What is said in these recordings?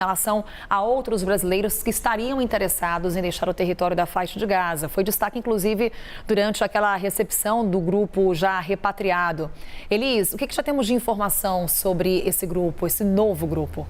Em relação a outros brasileiros que estariam interessados em deixar o território da faixa de Gaza. Foi destaque, inclusive, durante aquela recepção do grupo já repatriado. Elis, o que já temos de informação sobre esse grupo, esse novo grupo?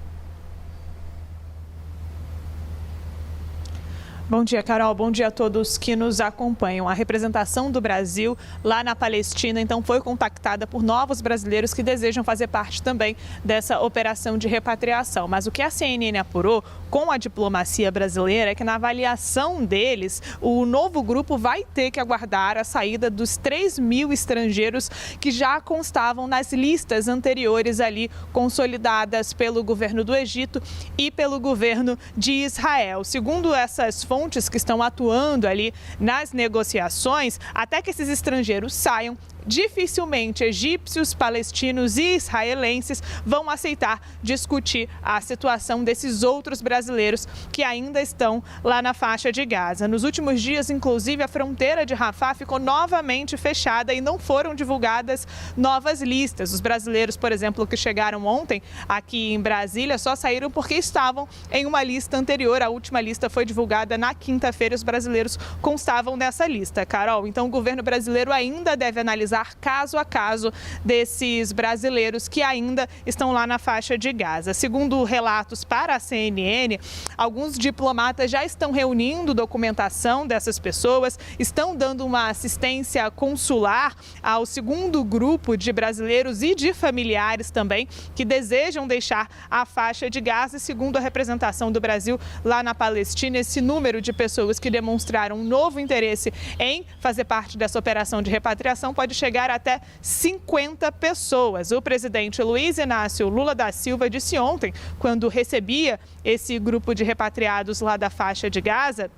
Bom dia, Carol. Bom dia a todos que nos acompanham. A representação do Brasil lá na Palestina, então, foi contactada por novos brasileiros que desejam fazer parte também dessa operação de repatriação. Mas o que a CNN apurou com a diplomacia brasileira é que, na avaliação deles, o novo grupo vai ter que aguardar a saída dos 3.000 estrangeiros que já constavam nas listas anteriores ali, consolidadas pelo governo do Egito e pelo governo de Israel. Segundo essas fontes que estão atuando ali nas negociações, até que esses estrangeiros saiam, dificilmente egípcios, palestinos e israelenses vão aceitar discutir a situação desses outros brasileiros que ainda estão lá na faixa de Gaza. Nos últimos dias, inclusive, a fronteira de Rafah ficou novamente fechada e não foram divulgadas novas listas. Os brasileiros, por exemplo, que chegaram ontem aqui em Brasília, só saíram porque estavam em uma lista anterior. A última lista foi divulgada na quinta-feira. Os brasileiros constavam nessa lista, Carol. Então, o governo brasileiro ainda deve analisar caso a caso desses brasileiros que ainda estão lá na faixa de Gaza. Segundo relatos para a CNN, alguns diplomatas já estão reunindo documentação dessas pessoas, estão dando uma assistência consular ao segundo grupo de brasileiros e de familiares também que desejam deixar a faixa de Gaza. E segundo a representação do Brasil lá na Palestina, esse número de pessoas que demonstraram um novo interesse em fazer parte dessa operação de repatriação pode chegar até 50 pessoas. O presidente Luiz Inácio Lula da Silva disse ontem, quando recebia esse grupo de repatriados lá da faixa de Gaza,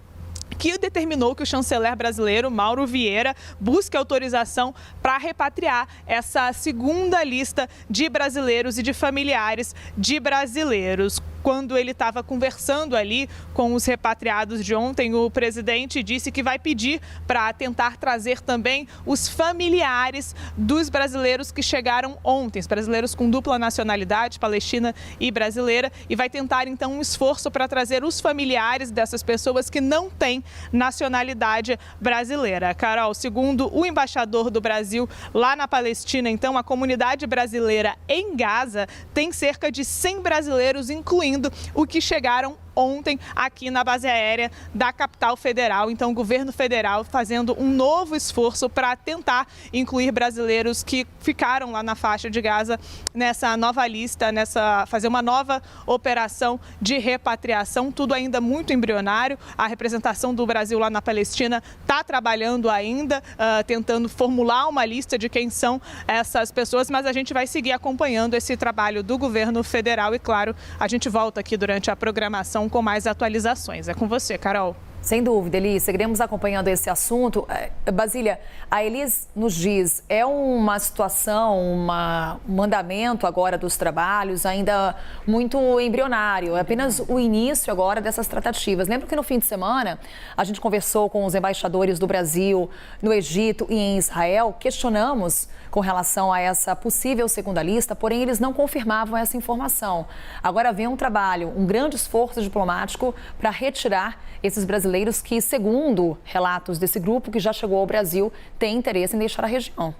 que determinou que o chanceler brasileiro, Mauro Vieira, busque autorização para repatriar essa segunda lista de brasileiros e de familiares de brasileiros. Quando ele estava conversando ali com os repatriados de ontem, o presidente disse que vai pedir para tentar trazer também os familiares dos brasileiros que chegaram ontem, os brasileiros com dupla nacionalidade, palestina e brasileira, e vai tentar então um esforço para trazer os familiares dessas pessoas que não têm nacionalidade brasileira. Carol, segundo o embaixador do Brasil lá na Palestina, então, a comunidade brasileira em Gaza tem cerca de 100 brasileiros, incluindo o que chegaram ontem aqui na base aérea da capital federal. Então, o governo federal fazendo um novo esforço para tentar incluir brasileiros que ficaram lá na faixa de Gaza nessa nova lista, fazer uma nova operação de repatriação. Tudo ainda muito embrionário. A representação do Brasil lá na Palestina está trabalhando ainda, tentando formular uma lista de quem são essas pessoas, mas a gente vai seguir acompanhando esse trabalho do governo federal e, claro, a gente volta aqui durante a programação com mais atualizações. É com você, Carol. Sem dúvida, Elis, seguiremos acompanhando esse assunto. Basília, a Elis nos diz, é uma situação, um andamento agora dos trabalhos ainda muito embrionário, é apenas o início agora dessas tratativas. Lembro que no fim de semana a gente conversou com os embaixadores do Brasil no Egito e em Israel, questionamos com relação a essa possível segunda lista, porém eles não confirmavam essa informação. Agora vem um trabalho, um grande esforço diplomático para retirar esses brasileiros que, segundo relatos desse grupo que já chegou ao Brasil, têm interesse em deixar a região.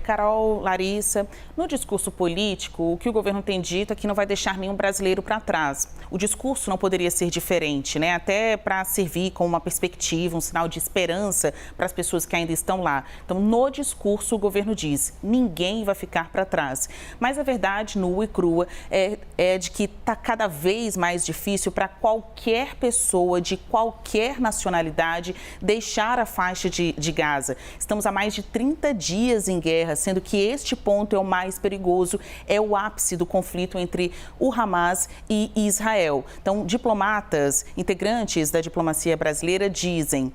Carol, Larissa, no discurso político, o que o governo tem dito é que não vai deixar nenhum brasileiro para trás. O discurso não poderia ser diferente, né? Até para servir como uma perspectiva, um sinal de esperança para as pessoas que ainda estão lá. Então, no discurso, o governo diz, ninguém vai ficar para trás. Mas a verdade, nua e crua, é de que está cada vez mais difícil para qualquer pessoa de qualquer nacionalidade deixar a faixa de Gaza. Estamos há mais de 30 dias em guerra, sendo que este ponto é o mais perigoso, é o ápice do conflito entre o Hamas e Israel. Então, diplomatas, integrantes da diplomacia brasileira dizem: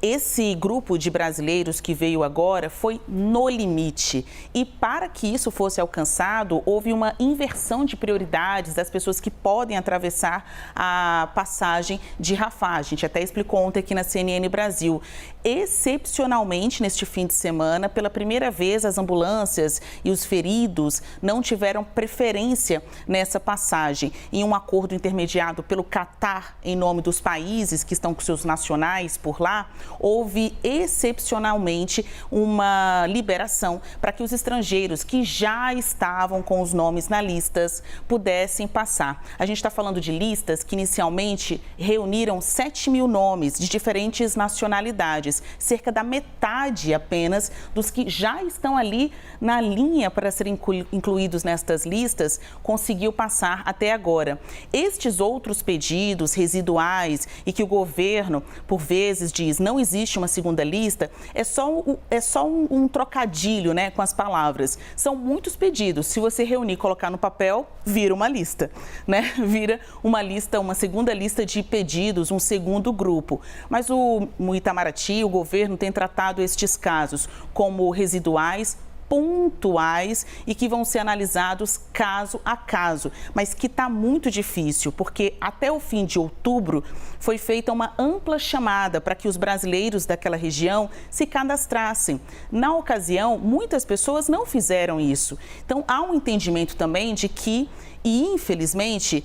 Esse grupo de brasileiros que veio agora foi no limite. E para que isso fosse alcançado, houve uma inversão de prioridades das pessoas que podem atravessar a passagem de Rafah. A gente até explicou ontem aqui na CNN Brasil. Excepcionalmente, neste fim de semana, pela primeira vez, as ambulâncias e os feridos não tiveram preferência nessa passagem. Em um acordo intermediado pelo Catar, em nome dos países que estão com seus nacionais por lá, houve excepcionalmente uma liberação para que os estrangeiros que já estavam com os nomes na listas pudessem passar. A gente está falando de listas que inicialmente reuniram 7 mil nomes de diferentes nacionalidades, cerca da metade apenas dos que já estão ali na linha para serem incluídos nestas listas conseguiu passar até agora. Estes outros pedidos residuais e que o governo, por vezes, diz não existe uma segunda lista, é só um trocadilho, né, com as palavras. São muitos pedidos. Se você reunir e colocar no papel, vira uma lista, né? Vira uma lista, uma segunda lista de pedidos, um segundo grupo. Mas o Itamaraty, o governo, tem tratado estes casos como residuais, pontuais e que vão ser analisados caso a caso, mas que está muito difícil, porque até o fim de outubro foi feita uma ampla chamada para que os brasileiros daquela região se cadastrassem. Na ocasião, muitas pessoas não fizeram isso. Então, há um entendimento também de que, e infelizmente,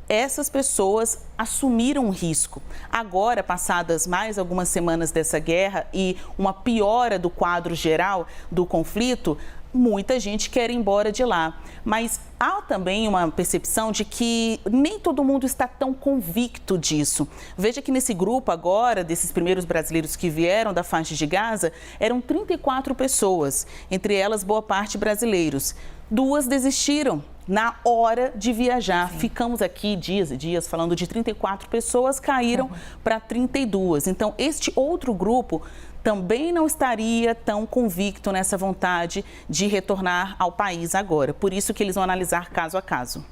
essas pessoas assumiram um risco. Agora, passadas mais algumas semanas dessa guerra e uma piora do quadro geral do conflito, muita gente quer ir embora de lá. Mas há também uma percepção de que nem todo mundo está tão convicto disso. Veja que nesse grupo agora, desses primeiros brasileiros que vieram da faixa de Gaza, eram 34 pessoas, entre elas boa parte brasileiros. 2 desistiram na hora de viajar. Sim. Ficamos aqui dias e dias falando de 34 pessoas, caíram para 32. Então, este outro grupo também não estaria tão convicto nessa vontade de retornar ao país agora. Por isso que eles vão analisar caso a caso.